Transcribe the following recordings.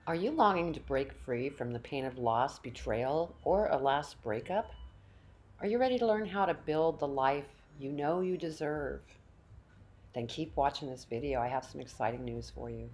Are you longing to break free from the pain of loss, betrayal, or a last breakup? Are you ready to learn how to build the life you know you deserve? Then keep watching this video. I have some exciting news for you.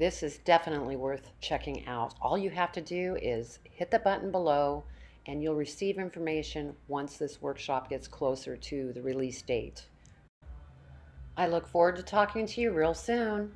This is definitely worth checking out. All you have to do is hit the button below and you'll receive information once this workshop gets closer to the release date. I look forward to talking to you real soon.